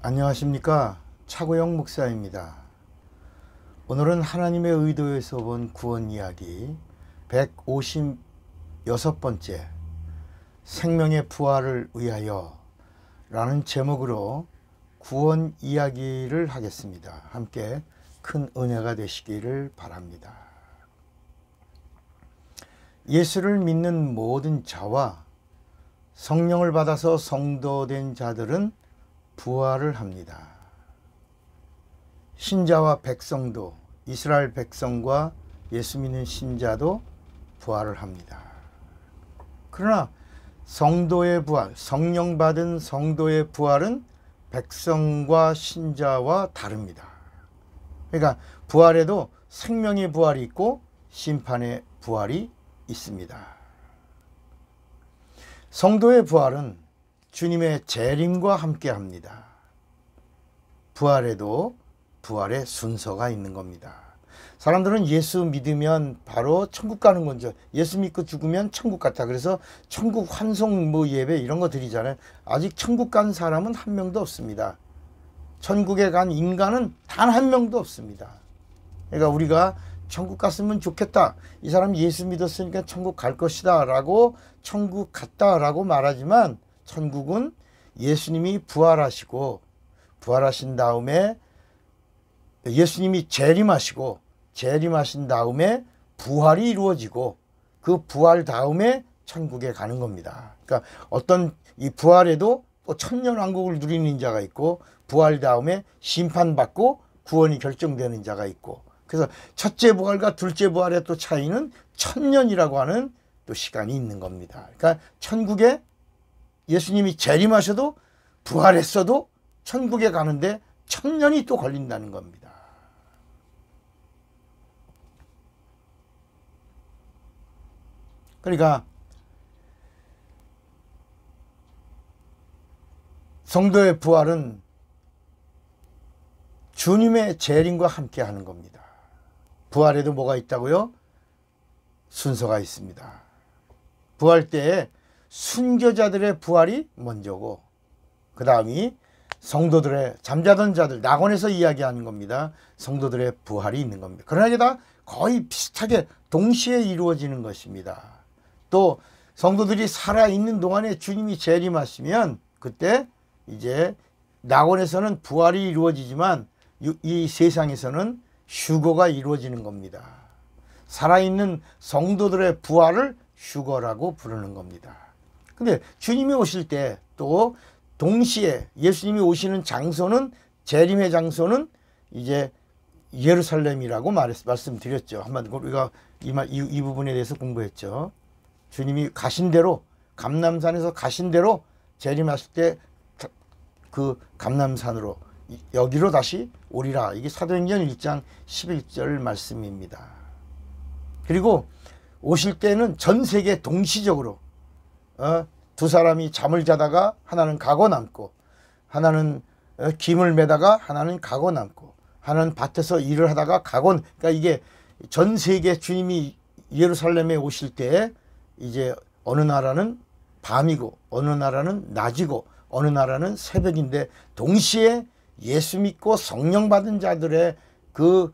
안녕하십니까, 차고영 목사입니다. 오늘은 하나님의 의도에서 본 구원 이야기 156번째 생명의 부활을 위하여 라는 제목으로 구원 이야기를 하겠습니다. 함께 큰 은혜가 되시기를 바랍니다. 예수를 믿는 모든 자와 성령을 받아서 성도된 자들은 부활을 합니다. 신자와 백성도, 이스라엘 백성과 예수 믿는 신자도 부활을 합니다. 그러나 성도의 부활, 성령 받은 성도의 부활은 백성과 신자와 다릅니다. 그러니까 부활에도 생명의 부활이 있고 심판의 부활이 있습니다. 성도의 부활은 주님의 재림과 함께 합니다. 부활에도 부활의 순서가 있는 겁니다. 사람들은 예수 믿으면 바로 천국 가는 건죠. 예수 믿고 죽으면 천국 갔다. 그래서 천국 환송 예배 이런 거 드리잖아요. 아직 천국 간 사람은 한 명도 없습니다. 천국에 간 인간은 단 한 명도 없습니다. 그러니까 우리가 천국 갔으면 좋겠다. 이 사람이 예수 믿었으니까 천국 갈 것이다 라고 천국 갔다 라고 말하지만 천국은 예수님이 부활하시고 부활하신 다음에 예수님이 재림하신 다음에 부활이 이루어지고 그 부활 다음에 천국에 가는 겁니다. 그러니까 어떤 이 부활에도 또 천년왕국을 누리는 자가 있고 부활 다음에 심판받고 구원이 결정되는 자가 있고, 그래서 첫째 부활과 둘째 부활의 또 차이는 천년이라고 하는 또 시간이 있는 겁니다. 그러니까 천국에 예수님이 재림하셔도 부활했어도 천국에 가는데 천년이 또 걸린다는 겁니다. 그러니까 성도의 부활은 주님의 재림과 함께 하는 겁니다. 부활에도 뭐가 있다고요? 순서가 있습니다. 부활 때에 순교자들의 부활이 먼저고 그 다음이 성도들의 잠자던 자들, 낙원에서 이야기하는 겁니다. 성도들의 부활이 있는 겁니다. 그러나 이게 다 거의 비슷하게 동시에 이루어지는 것입니다. 또 성도들이 살아있는 동안에 주님이 재림하시면 그때 이제 낙원에서는 부활이 이루어지지만 이 세상에서는 휴거가 이루어지는 겁니다. 살아있는 성도들의 부활을 휴거라고 부르는 겁니다. 근데 주님이 오실 때 또 동시에 예수님이 오시는 장소는 재림의 장소는 이제 예루살렘이라고 말씀드렸죠. 한번 우리가 이 부분에 대해서 공부했죠. 주님이 가신 대로 감람산에서 가신 대로 재림하실 때 그 감람산으로 여기로 다시 오리라. 이게 사도행전 1장 11절 말씀입니다. 그리고 오실 때는 전 세계 동시적으로 두 사람이 잠을 자다가 하나는 가고 남고 하나는 김을 매다가 하나는 가고 남고 하나는 밭에서 일을 하다가 가고, 그러니까 이게 전 세계 주님이 예루살렘에 오실 때 이제 어느 나라는 밤이고 어느 나라는 낮이고 어느 나라는 새벽인데 동시에 예수 믿고 성령 받은 자들의 그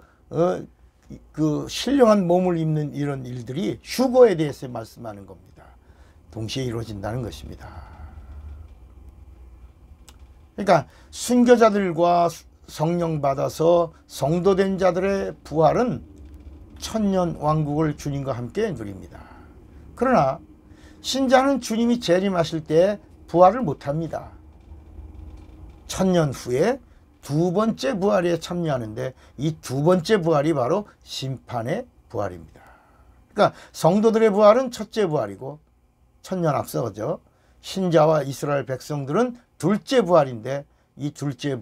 신령한 몸을 입는 이런 일들이 휴거에 대해서 말씀하는 겁니다. 동시에 이루어진다는 것입니다. 그러니까 순교자들과 성령 받아서 성도된 자들의 부활은 천년 왕국을 주님과 함께 누립니다. 그러나 신자는 주님이 재림하실 때 부활을 못합니다. 천년 후에 두 번째 부활에 참여하는데 이 두 번째 부활이 바로 심판의 부활입니다. 그러니까 성도들의 부활은 첫째 부활이고 천년 앞서죠. 신자와 이스라엘 백성들은 둘째 부활인데 이 둘째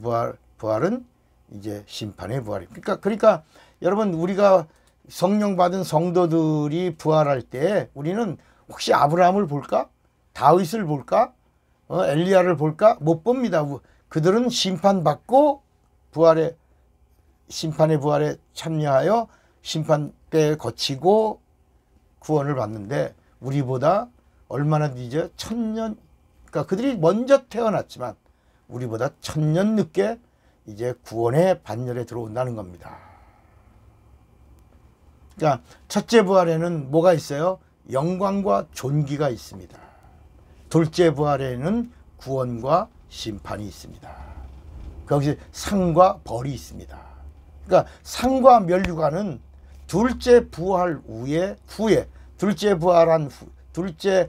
부활은 이제 심판의 부활입니다. 그러니까 여러분, 우리가 성령 받은 성도들이 부활할 때 우리는 혹시 아브라함을 볼까? 다윗을 볼까? 엘리야를 볼까? 못 봅니다. 그들은 심판받고 심판의 부활에 참여하여 심판 때 거치고 구원을 받는데 우리보다 얼마나 늦어? 천년, 그러니까 그들이 먼저 태어났지만 우리보다 1000년 늦게 이제 구원의 반열에 들어온다는 겁니다. 그러니까 첫째 부활에는 뭐가 있어요? 영광과 존귀가 있습니다. 둘째 부활에는 구원과 심판이 있습니다. 거기서 상과 벌이 있습니다. 그러니까 상과 면류관은 둘째 부활 후에 둘째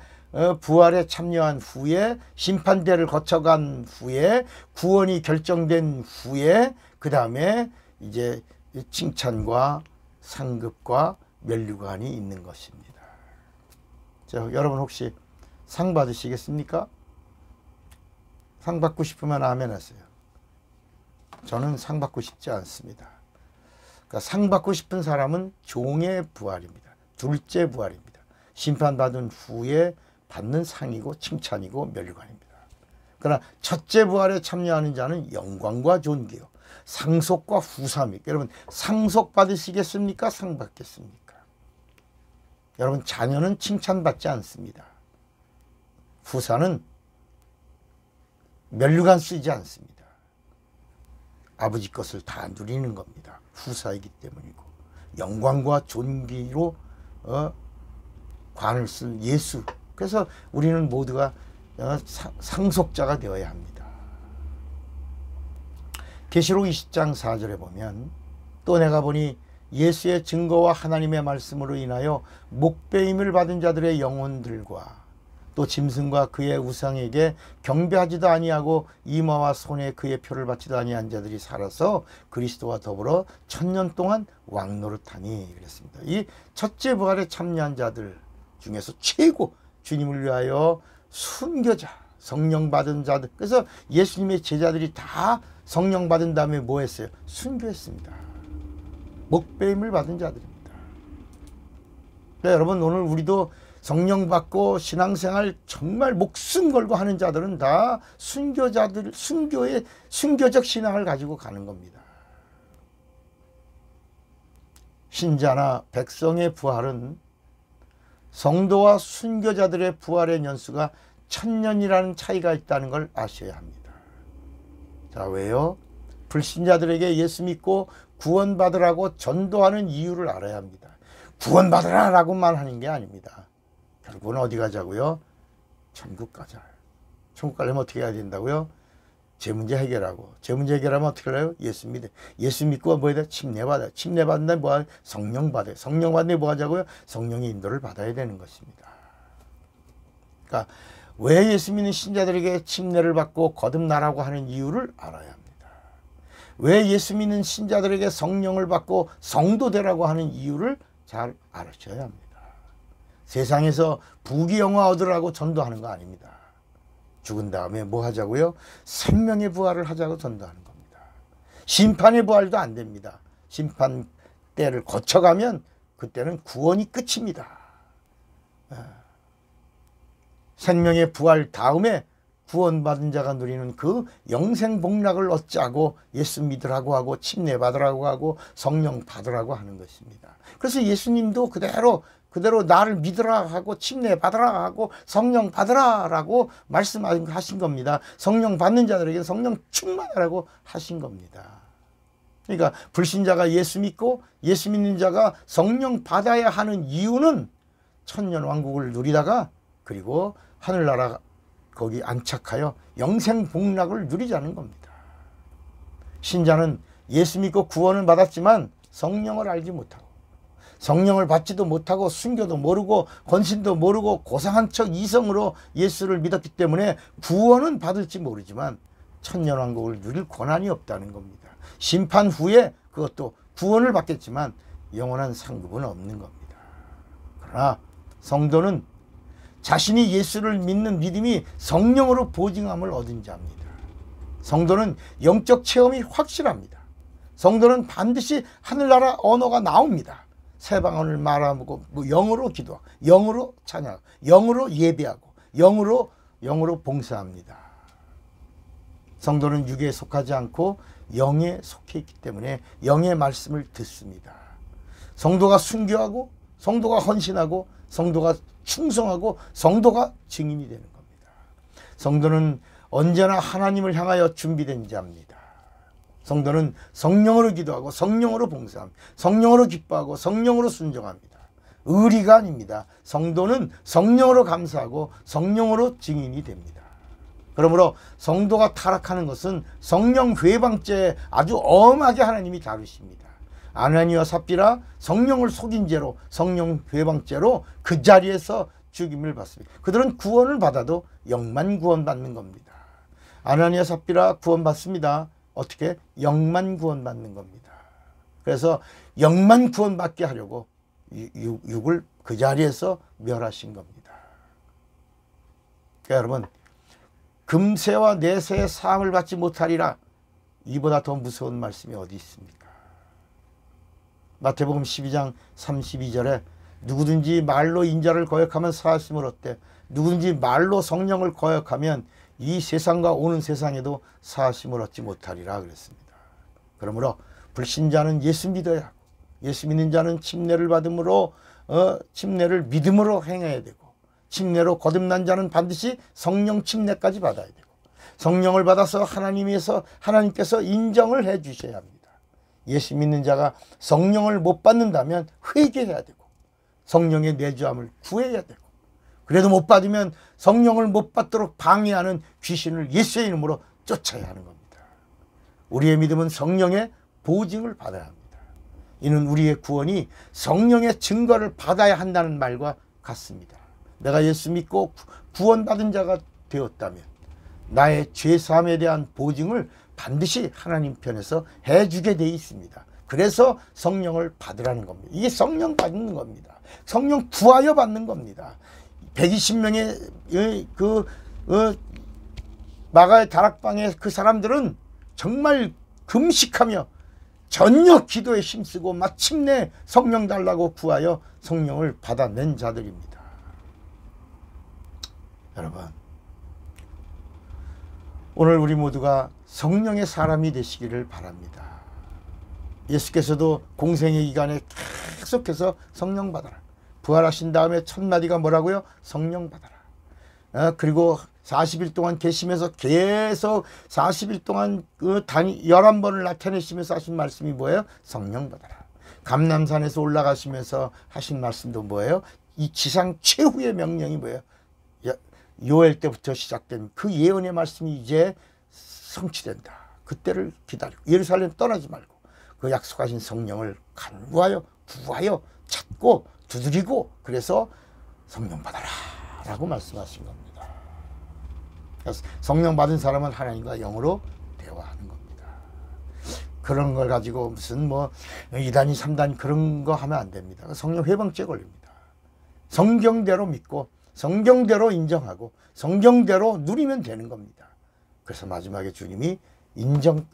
부활에 참여한 후에 심판대를 거쳐간 후에 구원이 결정된 후에 그 다음에 이제 칭찬과 상급과 면류관이 있는 것입니다. 자, 여러분 혹시 상 받으시겠습니까? 상 받고 싶으면 아멘 하세요. 저는 상 받고 싶지 않습니다. 그러니까 상 받고 싶은 사람은 종의 부활입니다. 둘째 부활입니다. 심판받은 후에 받는 상이고 칭찬이고 면류관입니다. 그러나 첫째 부활에 참여하는 자는 영광과 존귀요 상속과 후사입니다. 여러분 상속 받으시겠습니까? 상 받겠습니까? 여러분 자녀는 칭찬받지 않습니다. 후사는 면류관 쓰지 않습니다. 아버지 것을 다 누리는 겁니다. 후사이기 때문이고 영광과 존귀로 관을 쓴 예수. 그래서 우리는 모두가 상속자가 되어야 합니다. 계시록 20장 4절에 보면 또 내가 보니 예수의 증거와 하나님의 말씀으로 인하여 목배임을 받은 자들의 영혼들과 또 짐승과 그의 우상에게 경배하지도 아니하고 이마와 손에 그의 표를 받지도 아니한 자들이 살아서 그리스도와 더불어 1000년 동안 왕노릇하니 그랬습니다. 이 첫째 부활에 참여한 자들 중에서 최고 주님을 위하여 순교자, 성령 받은 자들. 그래서 예수님의 제자들이 다 성령 받은 다음에 뭐 했어요? 순교했습니다. 목배임을 받은 자들입니다. 그러니까 여러분 오늘 우리도 성령 받고 신앙생활 정말 목숨 걸고 하는 자들은 다 순교자들, 순교적 신앙을 가지고 가는 겁니다. 신자나 백성의 부활은 성도와 순교자들의 부활의 연수가 1000년이라는 차이가 있다는 걸 아셔야 합니다. 자, 왜요? 불신자들에게 예수 믿고 구원받으라고 전도하는 이유를 알아야 합니다. 구원받으라 라고만 하는 게 아닙니다. 결국은 어디 가자고요? 천국 가자. 천국 가려면 어떻게 해야 된다고요? 제 문제 해결하고. 제 문제 해결하면 어떻게 해요? 예수 믿어. 예수 믿고 뭐 해야 돼? 침례받아. 침례받는 데 뭐 하냐? 성령 받아요. 성령 받는 데 뭐 하자고요? 성령의 인도를 받아야 되는 것입니다. 그러니까 왜 예수 믿는 신자들에게 침례를 받고 거듭나라고 하는 이유를 알아야 합니다. 왜 예수 믿는 신자들에게 성령을 받고 성도 되라고 하는 이유를 잘 알아셔야 합니다. 세상에서 부귀영화 얻으라고 전도하는 거 아닙니다. 죽은 다음에 뭐 하자고요? 생명의 부활을 하자고 전도하는 겁니다. 심판의 부활도 안 됩니다. 심판 때를 거쳐가면 그때는 구원이 끝입니다. 생명의 부활 다음에 구원받은 자가 누리는 그 영생 복락을 얻자고 예수 믿으라고 하고 침례 받으라고 하고 성령 받으라고 하는 것입니다. 그래서 예수님도 그대로 나를 믿으라 하고 침례 받으라 하고 성령 받으라 라고 말씀하신 겁니다. 성령 받는 자들에게 성령 충만하라고 하신 겁니다. 그러니까 불신자가 예수 믿고 예수 믿는 자가 성령 받아야 하는 이유는 천년 왕국을 누리다가 그리고 하늘나라 거기 안착하여 영생 복락을 누리자는 겁니다. 신자는 예수 믿고 구원을 받았지만 성령을 알지 못하고 성령을 받지도 못하고 순교도 모르고 권신도 모르고 고상한 척 이성으로 예수를 믿었기 때문에 구원은 받을지 모르지만 천년왕국을 누릴 권한이 없다는 겁니다. 심판 후에 그것도 구원을 받겠지만 영원한 상급은 없는 겁니다. 그러나 성도는 자신이 예수를 믿는 믿음이 성령으로 보증함을 얻은 자입니다. 성도는 영적 체험이 확실합니다. 성도는 반드시 하늘나라 언어가 나옵니다. 새 방언을 말하고 영으로 기도하고 영으로 찬양하고 영으로 예배하고 영으로 봉사합니다. 성도는 육에 속하지 않고 영에 속해 있기 때문에 영의 말씀을 듣습니다. 성도가 순교하고 성도가 헌신하고 성도가 충성하고 성도가 증인이 되는 겁니다. 성도는 언제나 하나님을 향하여 준비된 자입니다. 성도는 성령으로 기도하고 성령으로 봉사합니다. 성령으로 기뻐하고 성령으로 순종합니다. 의리가 아닙니다. 성도는 성령으로 감사하고 성령으로 증인이 됩니다. 그러므로 성도가 타락하는 것은 성령 회방죄에 아주 엄하게 하나님이 다루십니다. 아나니와 삽비라 성령을 속인 죄로 성령 회방죄로 그 자리에서 죽임을 받습니다. 그들은 구원을 받아도 영만 구원받는 겁니다. 아나니와 삽비라 구원받습니다. 어떻게? 영만 구원받는 겁니다. 그래서 영만 구원받게 하려고 육을 그 자리에서 멸하신 겁니다. 그러니까 여러분, 금세와 내세의 사함을 받지 못하리라, 이보다 더 무서운 말씀이 어디 있습니까? 마태복음 12장 32절에 누구든지 말로 인자를 거역하면 사하심을 얻되 누구든지 말로 성령을 거역하면 이 세상과 오는 세상에도 사하심을 얻지 못하리라 그랬습니다. 그러므로 불신자는 예수 믿어야 하고 예수 믿는 자는 침례를 받음으로 침례를 믿음으로 행해야 되고 침례로 거듭난 자는 반드시 성령 침례까지 받아야 되고 성령을 받아서 하나님께서 인정을 해 주셔야 합니다. 예수 믿는 자가 성령을 못 받는다면 회개해야 되고 성령의 내주함을 구해야 되고 그래도 못 받으면 성령을 못 받도록 방해하는 귀신을 예수의 이름으로 쫓아야 하는 겁니다. 우리의 믿음은 성령의 보증을 받아야 합니다. 이는 우리의 구원이 성령의 증거를 받아야 한다는 말과 같습니다. 내가 예수 믿고 구원받은 자가 되었다면 나의 죄사함에 대한 보증을 반드시 하나님 편에서 해주게 되어 있습니다. 그래서 성령을 받으라는 겁니다. 이게 성령 받는 겁니다. 성령 구하여 받는 겁니다. 120명의 마가의 다락방의 그 사람들은 정말 금식하며 전혀 기도에 힘쓰고 마침내 성령 달라고 구하여 성령을 받아낸 자들입니다. 여러분, 오늘 우리 모두가 성령의 사람이 되시기를 바랍니다. 예수께서도 공생의 기간에 계속해서 성령 받아라. 부활하신 다음에 첫 마디가 뭐라고요? 성령 받아라. 그리고 40일 동안 계시면서 계속 40일 동안 11번을 나타내시면서 하신 말씀이 뭐예요? 성령 받아라. 감람산에서 올라가시면서 하신 말씀도 뭐예요? 이 지상 최후의 명령이 뭐예요? 요엘 때부터 시작된 그 예언의 말씀이 이제 성취된다. 그때를 기다리고 예루살렘 떠나지 말고 그 약속하신 성령을 간구하여 구하여 찾고 두드리고 그래서 성령 받아라 라고 말씀하신 겁니다. 그래서 성령 받은 사람은 하나님과 영으로 대화하는 겁니다. 그런 걸 가지고 무슨 뭐 2단이 3단 그런 거 하면 안 됩니다. 성령 회방죄 걸립니다. 성경대로 믿고 성경대로 인정하고 성경대로 누리면 되는 겁니다. 그래서 마지막에 주님의 인정.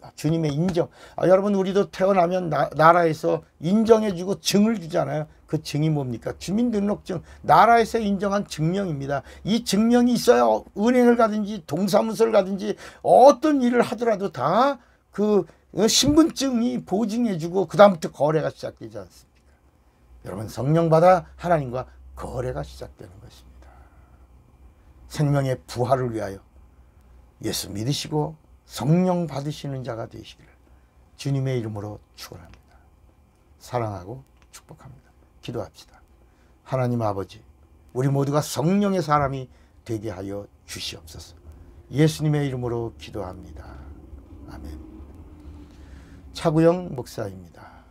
여러분, 우리도 태어나면 나라에서 인정해주고 증을 주잖아요. 그 증이 뭡니까? 주민등록증. 나라에서 인정한 증명입니다. 이 증명이 있어야 은행을 가든지 동사무소를 가든지 어떤 일을 하더라도 다 그 신분증이 보증해주고 그 다음부터 거래가 시작되지 않습니까? 여러분, 성령 받아 하나님과 거래가 시작되는 것입니다. 생명의 부활을 위하여 예수 믿으시고 성령 받으시는 자가 되시기를 주님의 이름으로 축원합니다. 사랑하고 축복합니다. 기도합시다. 하나님 아버지, 우리 모두가 성령의 사람이 되게 하여 주시옵소서. 예수님의 이름으로 기도합니다. 아멘. 차구영 목사입니다.